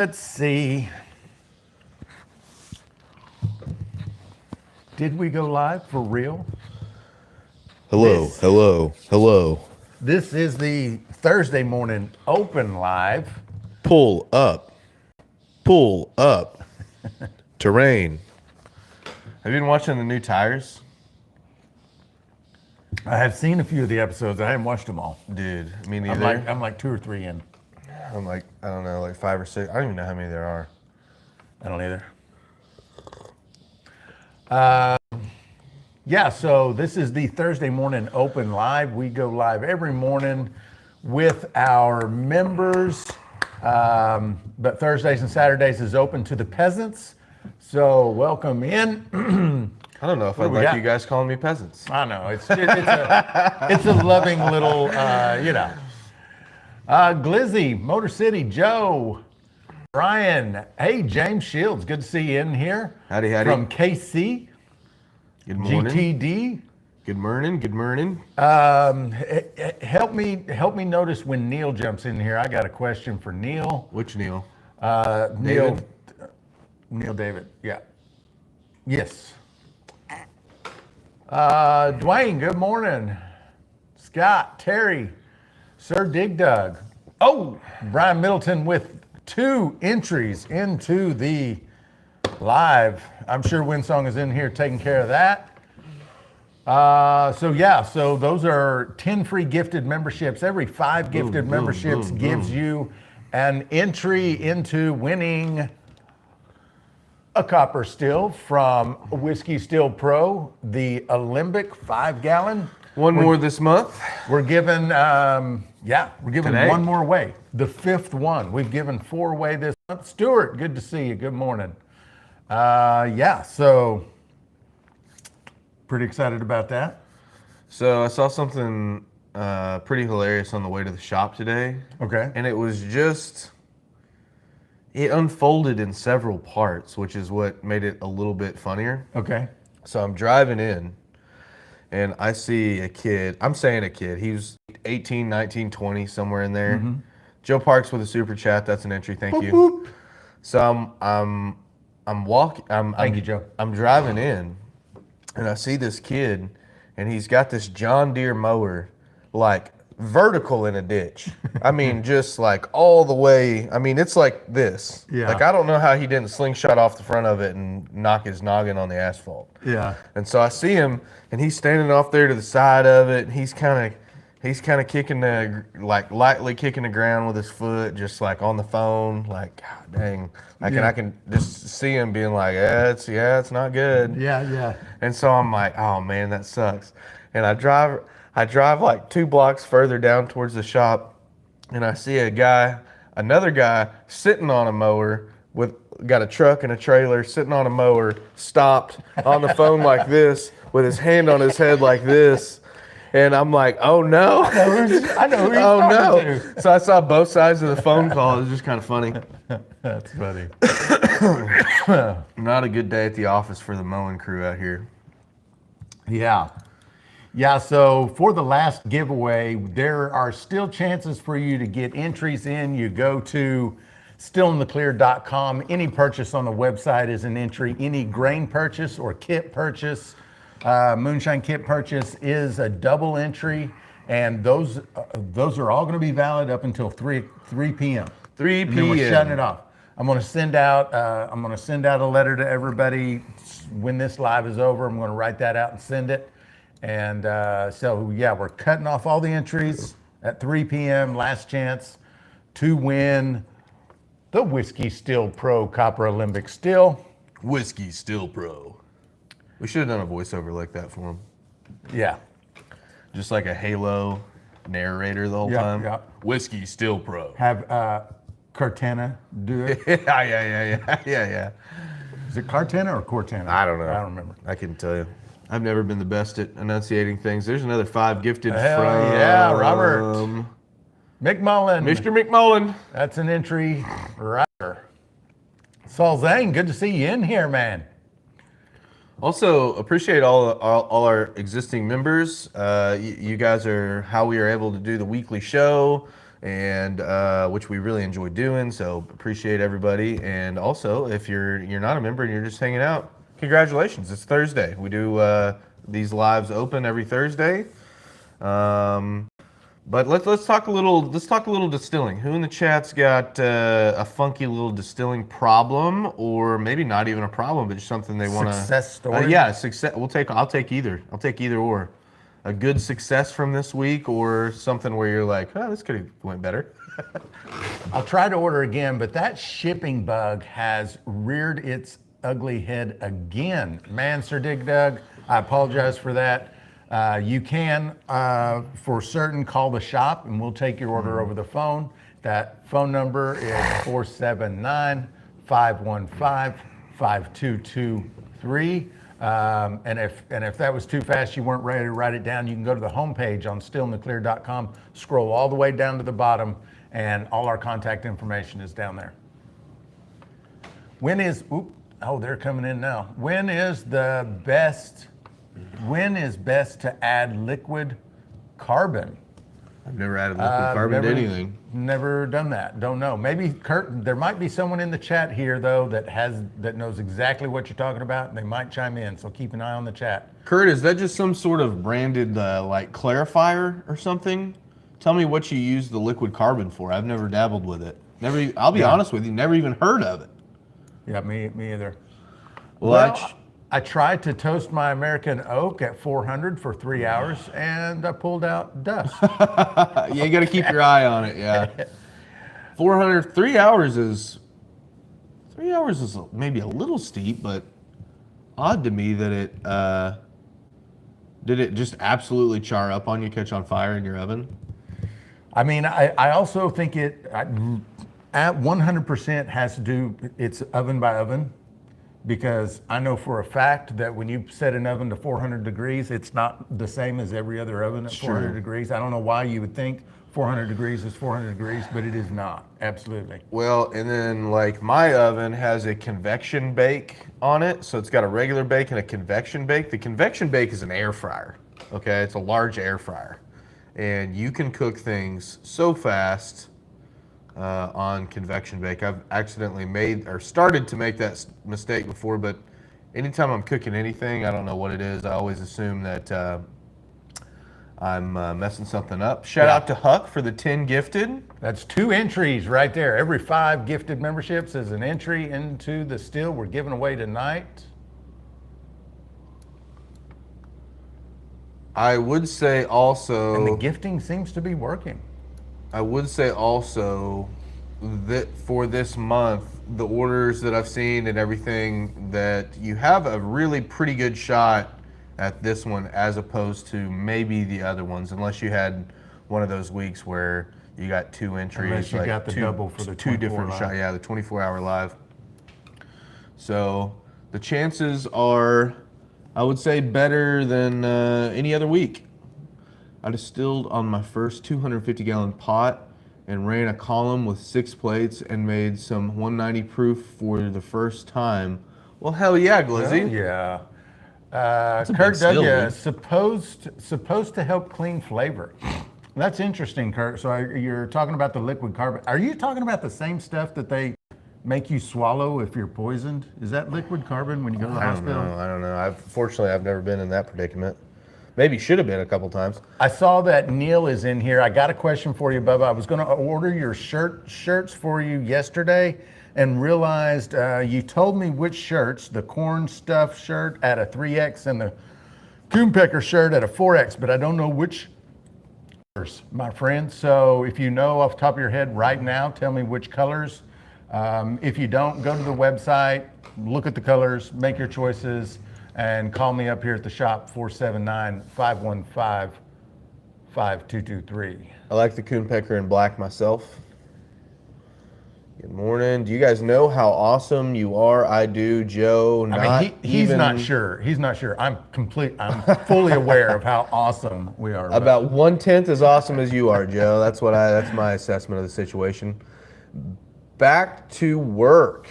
Let's see. Did we go live for real? Hello, This- hello, hello. This is the Thursday morning open live. Pull up. Pull up. Terrain. Have you been watching the new tires? I have seen a few of the episodes. I haven't watched them all. Dude, me I'm neither. like 2 or 3 in. I'm like, I don't know, like 5 or 6. I don't even know how many there are. I don't either. Yeah, so this is the Thursday morning open live. We go live every morning with our members, but Thursdays and Saturdays is open to the peasants. So welcome in. I don't know if What I'd do we like got? you guys calling me peasants. I know it's a loving little Glizzy, Motor City, Joe, Brian. Hey, James Shields, good to see you in here. Howdy, howdy. From KC. Good morning. GTD. Good morning. Good morning. Help me notice when Neil jumps in here. I got a question for Neil. Which Neil? Neil David. Yeah. Yes. Dwayne, good morning. Scott, Terry, Sir Dig Dug. Oh, Brian Middleton with 2 entries into the live. I'm sure Windsong is in here taking care of that. So those are 10 free gifted memberships. Every 5 gifted memberships gives you an entry into winning a copper still from Whiskey Still Pro, the Alembic 5-gallon. One more this month. We're giving, Today? one more away. The 5th one. We've given 4 away this month. Stuart, good to see you. Good morning. So pretty excited about that. So I saw something pretty hilarious on the way to the shop today. Okay. And it was just, it unfolded in several parts, which is what made it a little bit funnier. Okay. So I'm driving in and I see a kid. I'm saying a kid. He was 18, 19, 20, somewhere in there. Joe Parks with a super chat. That's an entry. Thank you. Boop. So I'm walking. Thank you, Joe. I'm driving in and I see this kid and he's got this John Deere mower like vertical in a ditch. I mean, just like all the way. I mean, it's like this. Yeah. Like, I don't know how he didn't slingshot off the front of it and knock his noggin on the asphalt. Yeah. And so I see him, and he's standing off there to the side of it, and he's kind of kicking lightly kicking the ground with his foot, just like on the phone, like, God dang. Like, and I can just see him being like, it's not good. Yeah. And so I'm like, oh man, that sucks. And I drive like 2 blocks further down towards the shop, and I see another guy sitting on a mower got a truck and a trailer, sitting on a mower, stopped on the phone like this, with his hand on his head like this. And I'm like, oh no. I know who he's Oh talking no. to. So I saw both sides of the phone call. It was just kind of funny. That's funny. Not a good day at the office for the mowing crew out here. Yeah, so for the last giveaway, there are still chances for you to get entries in. You go to stillintheclear.com. Any purchase on the website is an entry. Any grain purchase or kit purchase, Moonshine kit purchase is a double entry. And those are all going to be valid up until 3 p.m. 3 And then we're p.m. shutting it off. I'm going to send out a letter to everybody when this live is over. I'm going to write that out and send it. And we're cutting off all the entries at 3 p.m. Last chance to win the Whiskey Still Pro Copper Alembic Still. Whiskey Still Pro. We should have done a voiceover like that for him. Yeah. Just like a Halo narrator the whole Yeah, time. yeah. Whiskey Still Pro. Have Cartana do it. Yeah. Is it Cartana or Cortana? I don't know. I don't remember. I couldn't tell you. I've never been the best at enunciating things. There's another 5 gifted Hell from yeah, Robert. McMullen. Mr. McMullen. That's an entry right there. Saul Zane, good to see you in here, man. Also, appreciate all our existing members. You guys are how we are able to do the weekly show. and which we really enjoy doing. So appreciate everybody. And also, if you're not a member and you're just hanging out, congratulations! It's Thursday. We do these lives open every Thursday. But let's talk a little distilling. Who in the chat's got a funky little distilling problem, or maybe not even a problem, but just something they want to Success story? yeah, success. I'll take either. I'll take either or. A good success from this week, or something where you're like, oh, this could have went better. I'll try to order again, but that shipping bug has reared its ugly head again. Man, Sir Dig Dug, I apologize for that. You can, for certain, call the shop and we'll take your order over the phone. That phone number is 479-515-5223. And if that was too fast, you weren't ready to write it down, you can go to the homepage on stillntheclear.com, scroll all the way down to the bottom, and all our contact information is down there. They're coming in now. When is best to add liquid carbon? I've never added liquid carbon to anything. Never done that. Don't know. Maybe Kurt. There might be someone in the chat here though that knows exactly what you're talking about, and they might chime in. So keep an eye on the chat. Kurt, is that just some sort of branded like clarifier or something? Tell me what you use the liquid carbon for. I've never dabbled with it. Never. I'll be honest with you. Never even heard of it. Yeah, me either. Well, I tried to toast my American oak at 400 for 3 hours, and I pulled out dust. yeah, you got to keep your eye on it. Yeah, 400. 3 hours is maybe a little steep, but odd to me that it did it just absolutely char up on you, catch on fire in your oven. I mean, I also think it at 100% has to do, it's oven by oven. Because I know for a fact that when you set an oven to 400 degrees, it's not the same as every other oven at 400 degrees. I don't know why you would think 400 degrees is 400 degrees, but it is not. Absolutely. Well, and then like my oven has a convection bake on it. So it's got a regular bake and a convection bake. The convection bake is an air fryer. Okay, it's a large air fryer. And you can cook things so fast on convection bake. I've accidentally made or started to make that mistake before, but anytime I'm cooking anything, I don't know what it is, I always assume that I'm messing something up. Shout out to Huck for the 10 gifted. That's 2 entries right there. Every 5 gifted memberships is an entry into the still we're giving away tonight. I would say also, And the gifting seems to be working. I would say also that for this month, the orders that I've seen and everything, that you have a really pretty good shot at this one as opposed to maybe the other ones, unless you had one of those weeks where you got 2 entries. Unless you got the double for the 2 different shots. Yeah, the 24-hour live. So the chances are, I would say, better than any other week. I distilled on my first 250-gallon pot and ran a column with 6 plates and made some 190 proof for the first time. Well, hell yeah, Glizzy. Yeah. Kurt W. Supposed to help clean flavor. That's interesting, Kurt. So you're talking about the liquid carbon. Are you talking about the same stuff that they make you swallow if you're poisoned? Is that liquid carbon when you go to the hospital? I don't know. Fortunately, I've never been in that predicament. Maybe should have been a couple times. I saw that Neil is in here. I got a question for you, Bubba. I was going to order your shirts for you yesterday and realized you told me which shirts, the corn stuff shirt at a 3X and the coonpecker shirt at a 4X, but I don't know which colors, my friend. So if you know off the top of your head right now, tell me which colors. If you don't, go to the website, look at the colors, make your choices, and call me up here at the shop, 479-515-5223. I like the coonpecker in black myself. Good morning. Do you guys know how awesome you are? I do, Joe. He's not sure. He's not sure. I'm fully aware of how awesome we are. About 1/10 as awesome as you are, Joe. That's my assessment of the situation. Back to work.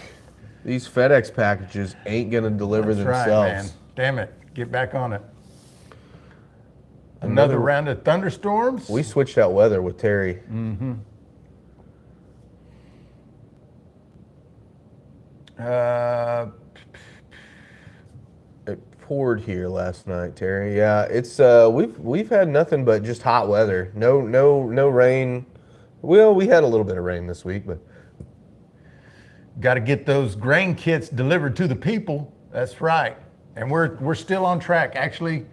These FedEx packages ain't gonna deliver themselves. Right, man. Damn it. Get back on it. Another round of thunderstorms. We switched out weather with Terry. It poured here last night, Terry. Yeah, it's we've had nothing but just hot weather. No rain. Well, we had a little bit of rain this week, but Got to get those grain kits delivered to the people. That's right. And we're still on track. Actually,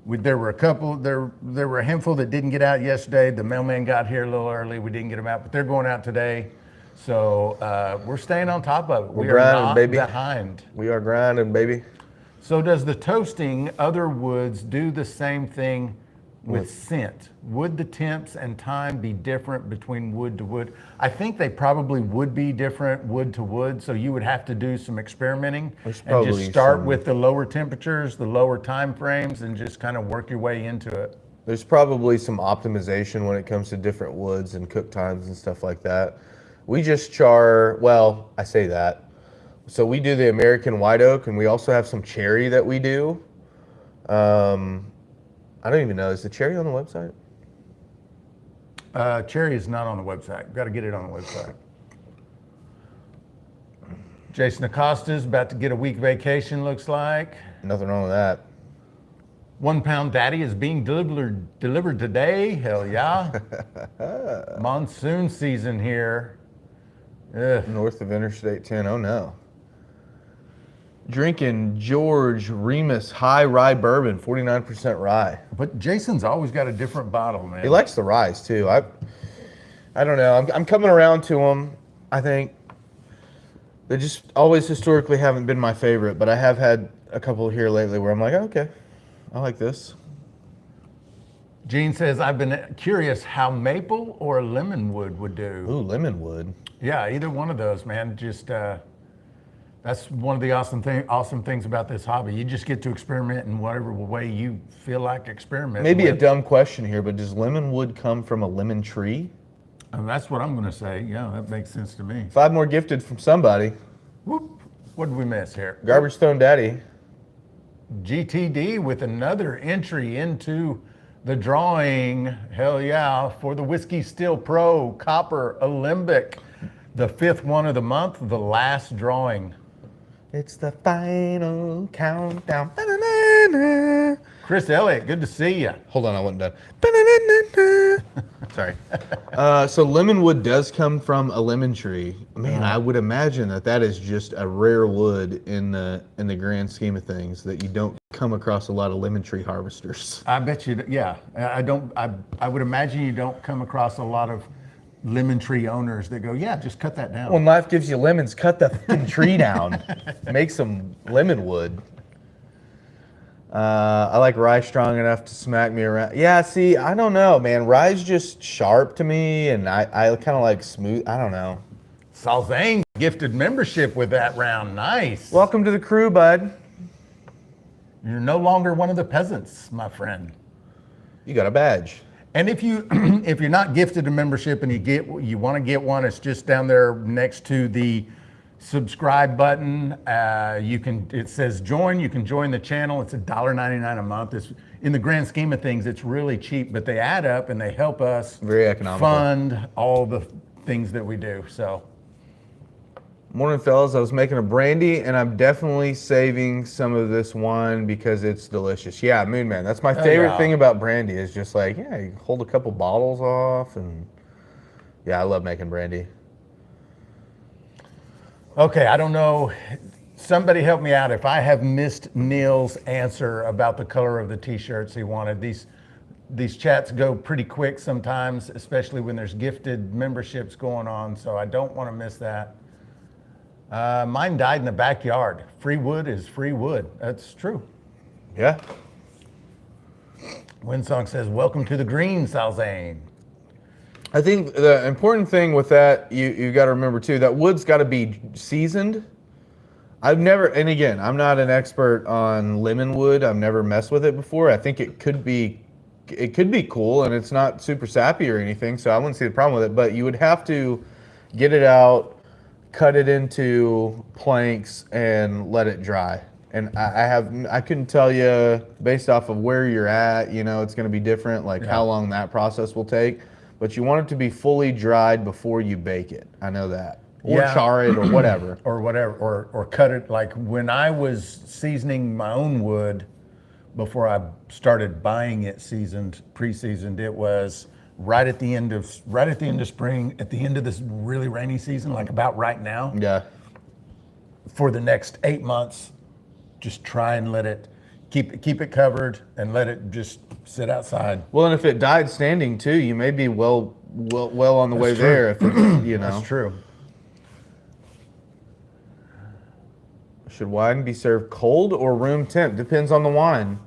there were a handful that didn't get out yesterday. The mailman got here a little early. We didn't get them out, but they're going out today. So we're staying on top of it. We are grinding, not baby. behind. we are grinding, baby. So does the toasting other woods do the same thing with scent? Would the temps and time be different between wood to wood? I think they probably would be different wood to wood, so you would have to do some experimenting There's and probably just start some- with the lower temperatures, the lower time frames, and just kind of work your way into it. There's probably some optimization when it comes to different woods and cook times and stuff like that. We just char, well, I say that. So we do the American white oak, and we also have some cherry that we do. I don't even know, is the cherry on the website? Cherry is not on the website. Got to get it on the website. Jason Acosta's about to get a week vacation, looks like. Nothing wrong with that. 1 Pound Daddy is being delivered today. Hell yeah. Monsoon season here. Ugh. North of Interstate 10, oh no. Drinking George Remus High Rye Bourbon, 49% rye. But Jason's always got a different bottle, man. He likes the ryes too. I don't know. I'm coming around to them. I think they just always historically haven't been my favorite, but I have had a couple here lately where I'm like, okay, I like this. Gene says, I've been curious how maple or lemonwood would do. Ooh, lemon wood. Yeah, either one of those, man. Just that's one of the awesome things about this hobby. You just get to experiment in whatever way you feel like experimenting. Maybe a with. dumb question here, but does lemon wood come from a lemon tree? And that's what I'm going to say. Yeah, that makes sense to me. 5 more gifted from somebody. Whoop. What did we miss here? Garbage Stone Daddy. GTD with another entry into the drawing. Hell yeah, for the Whiskey Still Pro Copper Alembic. The 5th one of the month, the last drawing. It's the final countdown. Ba-na-na-na. Chris Elliott, good to see you. Hold on, I wasn't done. Ba-na-na-na-na. Sorry. So lemonwood does come from a lemon tree. Man, I would imagine that is just a rare wood in the grand scheme of things, that you don't come across a lot of lemon tree harvesters. I bet you, yeah. I would imagine you don't come across a lot of lemon tree owners that go, yeah, just cut that down. When life gives you lemons, cut the fucking tree down. Make some lemon wood. I like rye strong enough to smack me around. Yeah, see, I don't know, man. Rye's just sharp to me, and I kind of like smooth. I don't know. Salzane gifted membership with that round. Nice. Welcome to the crew, bud. You're no longer one of the peasants, my friend. You got a badge. And if you're not gifted a membership and you want to get one, it's just down there next to the subscribe button. It says join. You can join the channel. It's $1.99 a month. It's, in the grand scheme of things, it's really cheap, but they add up and they help us Very economical. fund all the things that we do. So Morning, fellas. I was making a brandy, and I'm definitely saving some of this wine because it's delicious. Yeah, Moon Man. That's my favorite yeah. thing about brandy is just like, yeah, you hold a couple bottles off, and yeah, I love making brandy. okay, I don't know. Somebody help me out if I have missed Neil's answer about the color of the t-shirts he wanted. These chats go pretty quick sometimes, especially when there's gifted memberships going on, so I don't want to miss that. Mine died in the backyard. Free wood is free wood. That's true. Yeah. Windsong says, welcome to the green, Salzane. I think the important thing with that, you got to remember too, that wood's got to be seasoned. I've never, and again, I'm not an expert on lemon wood. I've never messed with it before. I think it could be cool, and it's not super sappy or anything, so I wouldn't see the problem with it. But you would have to get it out, cut it into planks, and let it dry. And I couldn't tell you based off of where you're at, it's going to be different, like how long that process will take. But you want it to be fully dried before you bake it. I know that. or Yeah. char it or whatever. or whatever, or cut it. Like when I was seasoning my own wood before I started buying it seasoned, pre-seasoned, it was right at the end of spring, at the end of this really rainy season, like about right now. Yeah. For the next 8 months, just try and let it keep it covered and let it just sit outside. Well, and if it died standing too, you may be well on the way true. there. If it's, That's true. Should wine be served cold or room temp? Depends on the wine.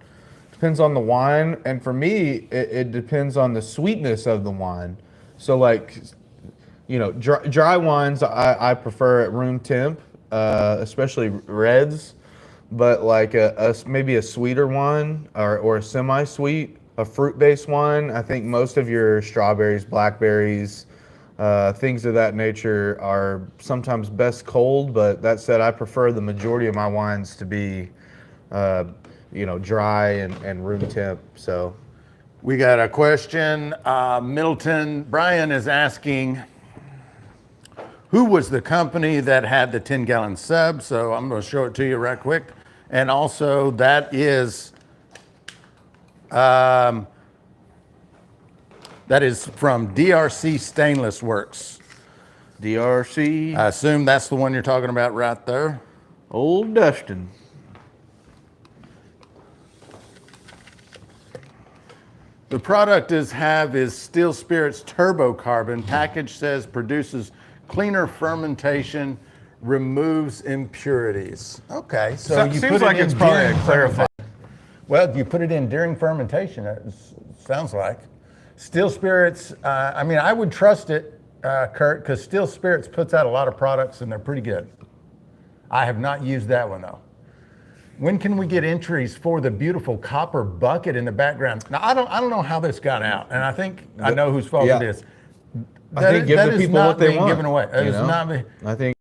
Depends on the wine, and for me, it depends on the sweetness of the wine. So, like, dry wines I prefer at room temp, especially reds. But like maybe a sweeter wine or a semi-sweet, a fruit-based wine. I think most of your strawberries, blackberries, things of that nature are sometimes best cold. But that said, I prefer the majority of my wines to be, dry and room temp. So We got a question. Middleton Brian is asking, who was the company that had the 10-gallon sub? So I'm going to show it to you right quick. And also that is from DRC Stainless Works. DRC, I assume that's the one you're talking about right there. Old Dustin. The product is Steel Spirits Turbo Carbon. Package says produces cleaner fermentation, removes impurities. Okay, so you seems put like it in it's probably during a clarifier. Well, you put it in during fermentation. It sounds like Steel Spirits. I would trust it, Kurt, because Steel Spirits puts out a lot of products and they're pretty good. I have not used that one though. When can we get entries for the beautiful copper bucket in the background? Now I don't know how this got out, and I think I know whose fault it is. I think give the people what they want. Given away. It is not being. I think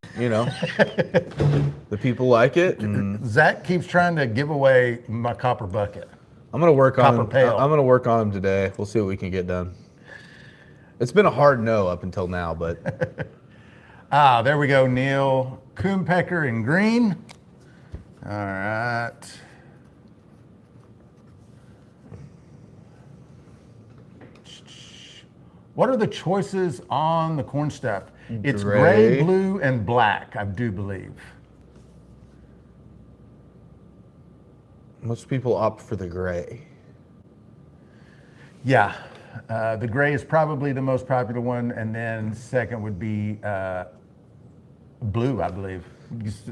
the people like it. And Zach keeps trying to give away my copper bucket. I'm gonna work on Copper him. pail. I'm gonna work on him today. We'll see what we can get done. It's been a hard no up until now, but There we go, Neil. Coompecker in green. All right. What are the choices on the corn stuff? It's gray, blue, and black, I do believe. most people opt for the gray. Yeah, the gray is probably the most popular one, and then second would be blue, I believe.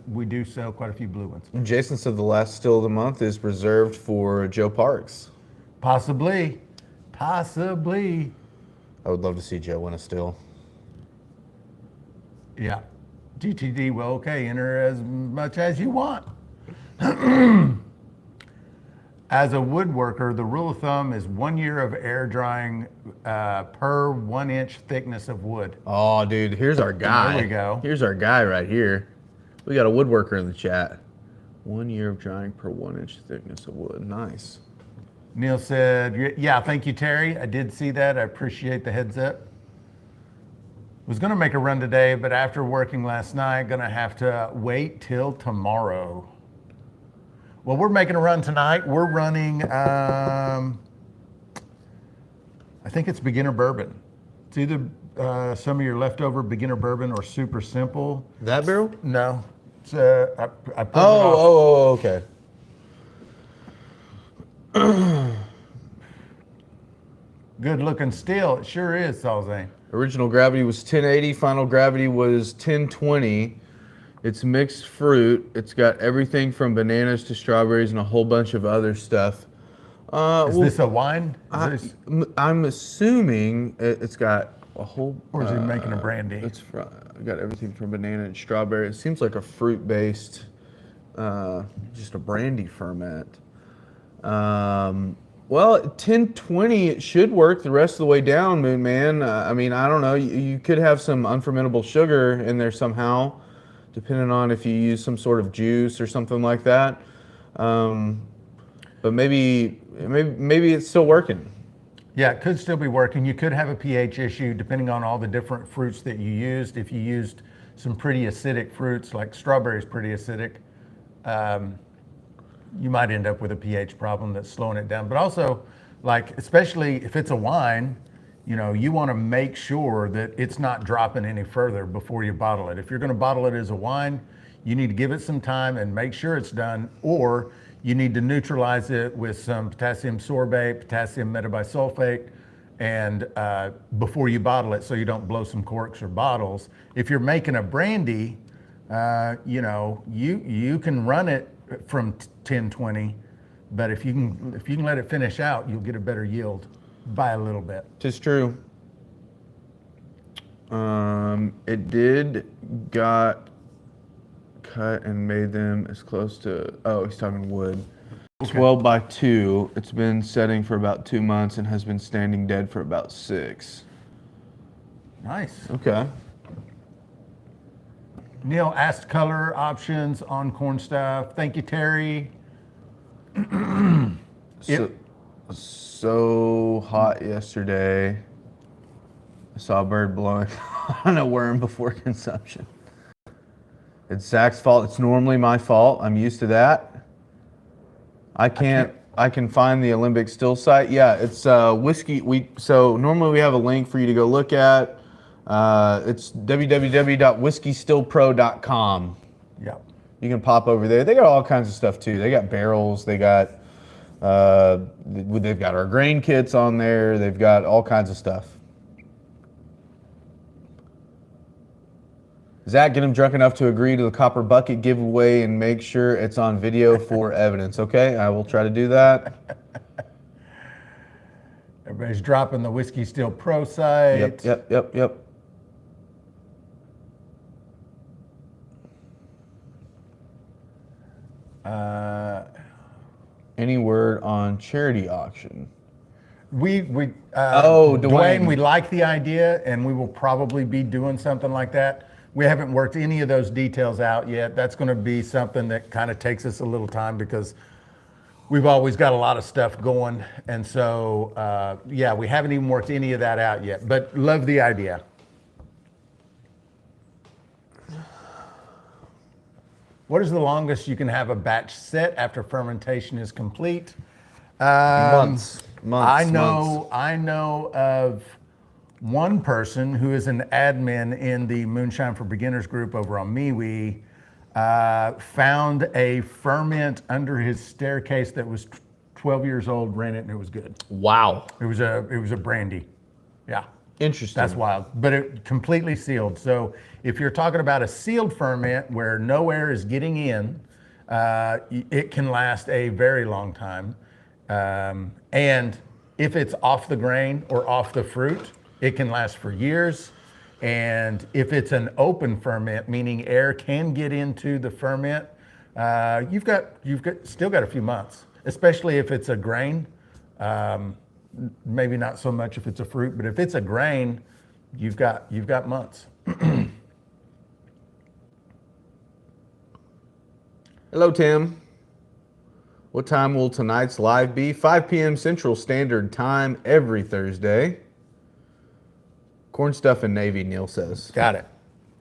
We do sell quite a few blue ones. Jason said the last still of the month is reserved for Joe Parks. Possibly. Possibly. I would love to see Joe win a still. Yeah. GTD, well, okay, enter as much as you want. As a woodworker, the rule of thumb is 1 year of air drying per 1 inch thickness of wood. Oh, dude, here's our guy. There we go. Here's our guy right here. We got a woodworker in the chat. 1 year of drying per 1 inch thickness of wood. Nice. Neil said, yeah, thank you, Terry. I did see that. I appreciate the heads up. Was going to make a run today, but after working last night, going to have to wait till tomorrow. Well, we're making a run tonight. We're running, I think it's beginner bourbon. It's either some of your leftover beginner bourbon or super simple. That barrel? No. It's, I pulled it off. Oh, okay. Good looking still. It sure is, Salzane. Original gravity was 1080. Final gravity was 1020. It's mixed fruit. It's got everything from bananas to strawberries and a whole bunch of other stuff. Is this a wine? I'm assuming it's got a whole. Or is he making a brandy? It's got everything from banana and strawberry. It seems like a fruit-based, just a brandy ferment. Well, 1020, it should work the rest of the way down, Moon Man. I mean, I don't know. You could have some unfermentable sugar in there somehow, depending on if you use some sort of juice or something like that. But maybe it's still working. Yeah, it could still be working. You could have a pH issue depending on all the different fruits that you used. If you used some pretty acidic fruits, like strawberries, pretty acidic, you might end up with a pH problem that's slowing it down. But also, like, especially if it's a wine, you want to make sure that it's not dropping any further before you bottle it. If you're going to bottle it as a wine, you need to give it some time and make sure it's done, or you need to neutralize it with some potassium sorbate, potassium metabisulfate, and before you bottle it, so you don't blow some corks or bottles. If you're making a brandy, you can run it from 1020, but if you can let it finish out, you'll get a better yield by a little bit. Tis true. It did got cut and made them as close to, oh, he's talking wood. Okay. 12 by 2. It's been setting for about 2 months and has been standing dead for about 6. Nice. Okay. Neil asked color options on corn stuff. Thank you, Terry. So hot yesterday. I saw a bird blowing on a worm before consumption. It's Zach's fault. It's normally my fault. I'm used to that. I can find the Alembic still site. Yeah, it's whiskey. So normally we have a link for you to go look at. It's www.whiskeystillpro.com. Yeah. You can pop over there. They got all kinds of stuff too. They got barrels. They've got our grain kits on there. They've got all kinds of stuff. Zach, get him drunk enough to agree to the copper bucket giveaway and make sure it's on video for evidence. Okay, I will try to do that. Everybody's dropping the Whiskey Still Pro site. Yep. Any word on charity auction? Dwayne, we like the idea, and we will probably be doing something like that. We haven't worked any of those details out yet. That's going to be something that kind of takes us a little time because we've always got a lot of stuff going. And so, we haven't even worked any of that out yet, but love the idea. What is the longest you can have a batch set after fermentation is complete? Months. I know of one person who is an admin in the Moonshine for Beginners group over on MeWe, found a ferment under his staircase that was 12 years old, ran it, and it was good. Wow. It was a brandy. Yeah. Interesting. That's wild, but it completely sealed. So if you're talking about a sealed ferment where no air is getting in, it can last a very long time. And if it's off the grain or off the fruit, it can last for years. And if it's an open ferment, meaning air can get into the ferment, you've still got a few months, especially if it's a grain. Maybe not so much if it's a fruit, but if it's a grain, you've got months. Hello, Tim. What time will tonight's live be? 5 p.m. Central Standard Time every Thursday. Corn stuff and Navy, Neil says. Got it.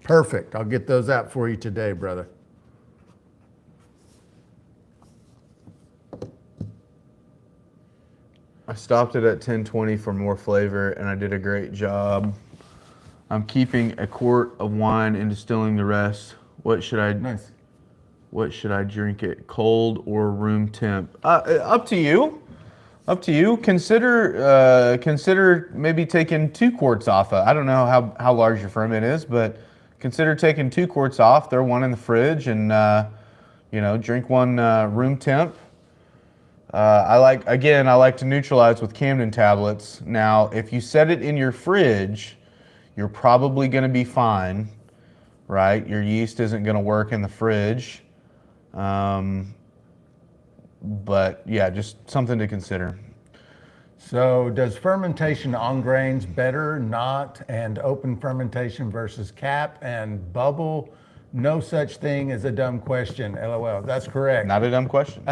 Perfect. I'll get those out for you today, brother. I stopped it at 1020 for more flavor, and I did a great job. I'm keeping a quart of wine and distilling the rest. What should I drink it? Cold or room temp? Up to you. Up to you. Consider maybe taking 2 quarts off. I don't know how large your ferment is, but consider taking 2 quarts off. Throw one in the fridge, and drink one room temp. I like to neutralize with Camden tablets. Now, if you set it in your fridge, you're probably going to be fine, right? Your yeast isn't going to work in the fridge. But yeah, just something to consider. So does fermentation on grains better, not, and open fermentation versus cap and bubble? No such thing as a dumb question, LOL. That's correct. Not a dumb question.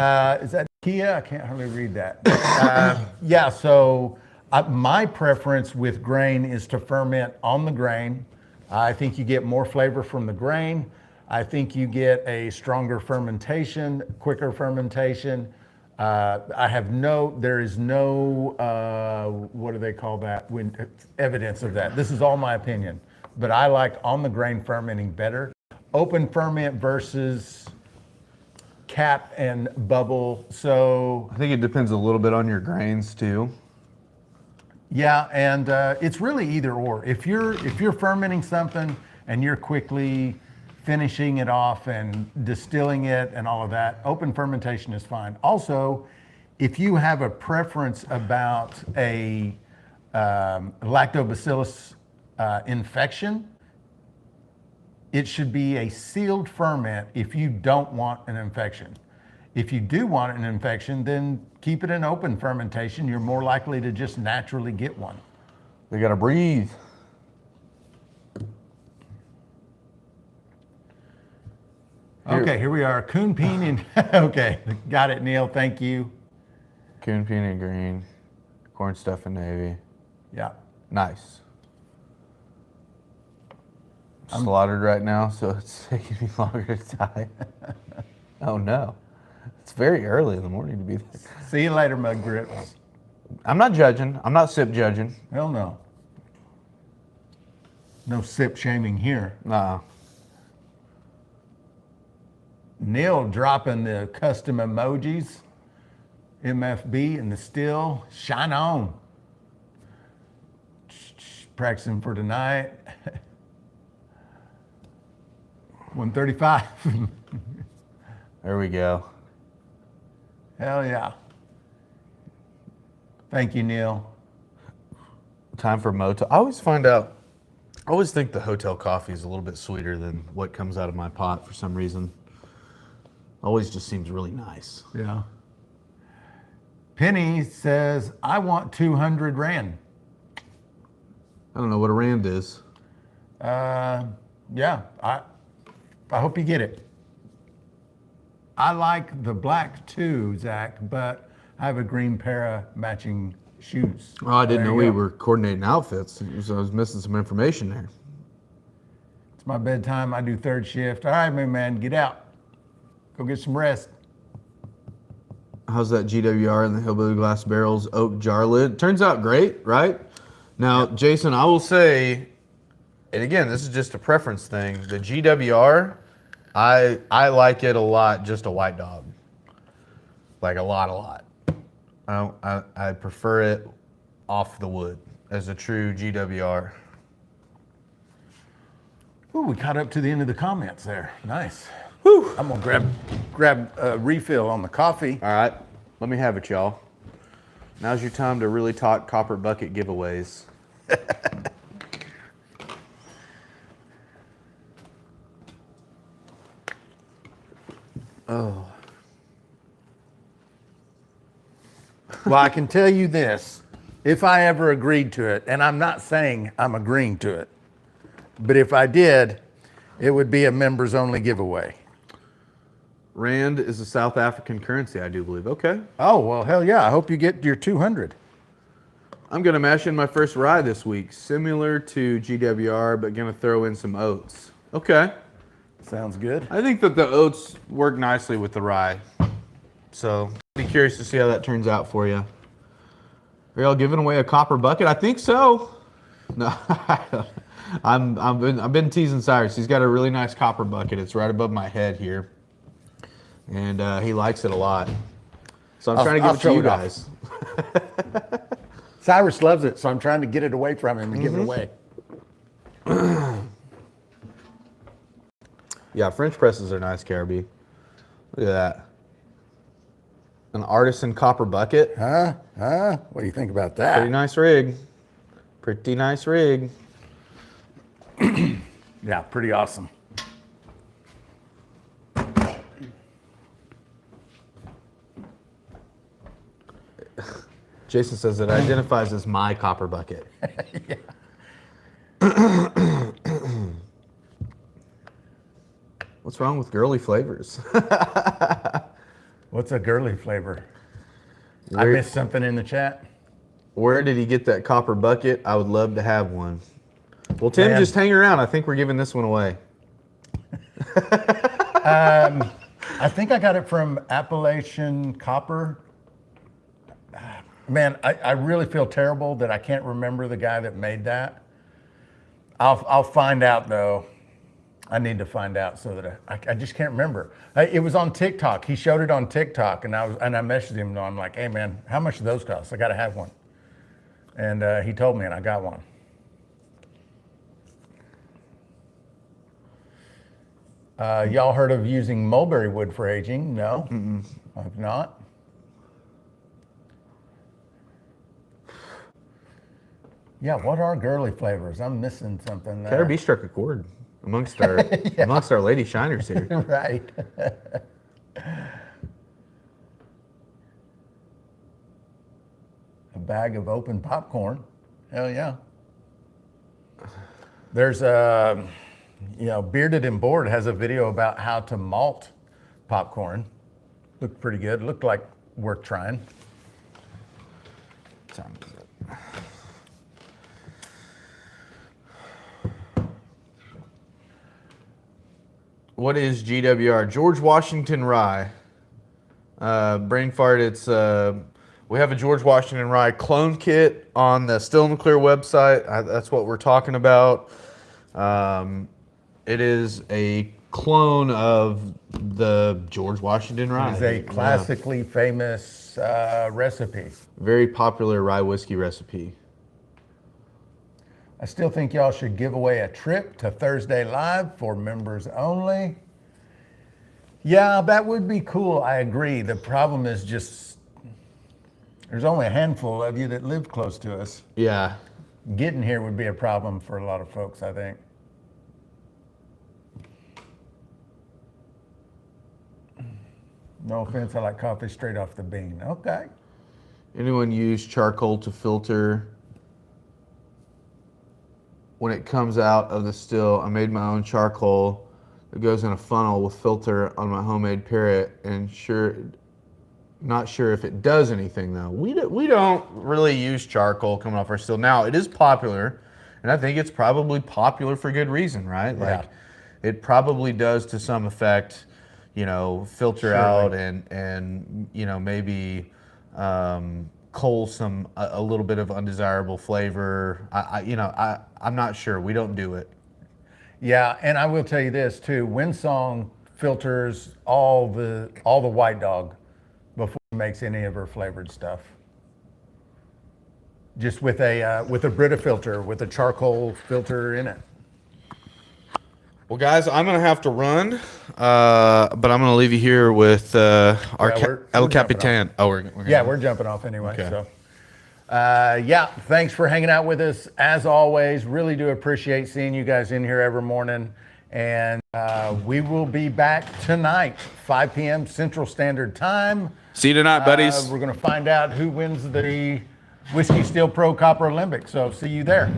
Is that Kia? I can't hardly read that. So my preference with grain is to ferment on the grain. I think you get more flavor from the grain. I think you get a stronger fermentation, quicker fermentation. There is no, what do they call that? Evidence of that. This is all my opinion, but I like on the grain fermenting better. Open ferment versus cap and bubble. So I think it depends a little bit on your grains too. yeah, and it's really either or. If you're fermenting something and you're quickly finishing it off and distilling it and all of that, open fermentation is fine. Also, if you have a preference about a lactobacillus infection, it should be a sealed ferment if you don't want an infection. If you do want an infection, then keep it in open fermentation. You're more likely to just naturally get one. They gotta breathe. Okay, here we are. Coon peen and okay, got it, Neil. Thank you. Coon peanut green, corn stuff and navy. Yeah. Nice. I'm slaughtered right now, so it's taking me longer to tie. Oh no. It's very early in the morning to be there. See you later, Mug Grips. I'm not judging. I'm not sip judging. Hell no. No sip shaming here. Nah. Neil dropping the custom emojis, MFB and the still. Shine on. Practicing for tonight. 135. There we go. Hell yeah. Thank you, Neil. Time for moto. I always think the hotel coffee is a little bit sweeter than what comes out of my pot for some reason. Always just seems really nice. Yeah. Penny says, I want 200 Rand. I don't know what a rand is. Yeah, I hope you get it. I like the black too, Zach, but I have a green pair of matching shoes. Oh, I didn't There know you we go. were coordinating outfits. So I was missing some information there. It's my bedtime. I do third shift. All right, man, get out. Go get some rest. How's that GWR and the Hillbilly Glass Barrels oak jar lid? Turns out great, right? Now, Jason, I will say, and again, this is just a preference thing. The GWR, I like it a lot, just a white dog. Like a lot. I prefer it off the wood as a true GWR. Ooh, we caught up to the end of the comments there. Nice. Whew. I'm gonna grab a refill on the coffee. All right, let me have it, y'all. Now's your time to really talk copper bucket giveaways. Oh. Well, I can tell you this, if I ever agreed to it, and I'm not saying I'm agreeing to it, but if I did, it would be a members only giveaway. Rand is a South African currency, I do believe. Okay. Oh, well, hell yeah. I hope you get your 200. I'm going to mash in my first rye this week, similar to GWR, but going to throw in some oats. Okay. Sounds good. I think that the oats work nicely with the rye. So, be curious to see how that turns out for you. Are y'all giving away a copper bucket? I think so. No, I've been teasing Cyrus. He's got a really nice copper bucket. It's right above my head here. And he likes it a lot. So I'm trying to give it to you guys. Cyrus loves it, so I'm trying to get it away from him and give it away. Yeah, French presses are nice, Caribbean. Look at that. An artisan copper bucket. Huh? What do you think about Pretty that? nice rig. Pretty nice rig. Yeah, pretty awesome. Jason says it identifies as my copper bucket. What's wrong with girly flavors? What's a girly flavor? I missed something in the chat. Where did he get that copper bucket? I would love to have one. Well, Tim, Man. just hang around. I think we're giving this one away. I think I got it from Appalachian Copper. Man, I really feel terrible that I can't remember the guy that made that. I'll find out though. I need to find out so that I just can't remember. It was on TikTok. He showed it on TikTok, and I messaged him. And I'm like, hey man, how much do those cost? I got to have one. And he told me, and I got one. Y'all heard of using mulberry wood for aging? No, I've not. Yeah, what are girly flavors? I'm missing something there. KRB struck a chord amongst our lady shiners here. Right. A bag of open popcorn. Hell yeah. There's Bearded and Bored has a video about how to malt popcorn. Looked pretty good. Looked like worth trying. What is GWR? George Washington Rye. Brain fart. It's we have a George Washington Rye clone kit on the Still in the Clear website. That's what we're talking about. It is a clone of the George Washington Rye. It's a classically famous recipe. Very popular rye whiskey recipe. I still think y'all should give away a trip to Thursday Live for members only. Yeah, that would be cool. I agree. The problem is just there's only a handful of you that live close to us. Yeah. Getting here would be a problem for a lot of folks, I think. No offense, I like coffee straight off the bean. Okay. Anyone use charcoal to filter when it comes out of the still? I made my own charcoal that goes in a funnel with filter on my homemade Parrot, and not sure if it does anything though. We don't really use charcoal coming off our still. Now it is popular, and I think it's probably popular for good reason, right? Yeah. Like it probably does to some effect, filter out and maybe cull a little bit of undesirable flavor. I'm not sure. We don't do it. Yeah, and I will tell you this too. Winsong filters all the White Dog before it makes any of her flavored stuff. Just with a Brita filter, with a charcoal filter in it. Well, guys, I'm gonna have to run, but I'm gonna leave you here with our we're El jumping Capitan. Oh, we're We're jumping off anyway. Okay. So, thanks for hanging out with us. As always, really do appreciate seeing you guys in here every morning. And we will be back tonight, 5 p.m. Central Standard Time. See you tonight, buddies. We're going to find out who wins the Whiskey Steel Pro Copper Olympic. So see you there.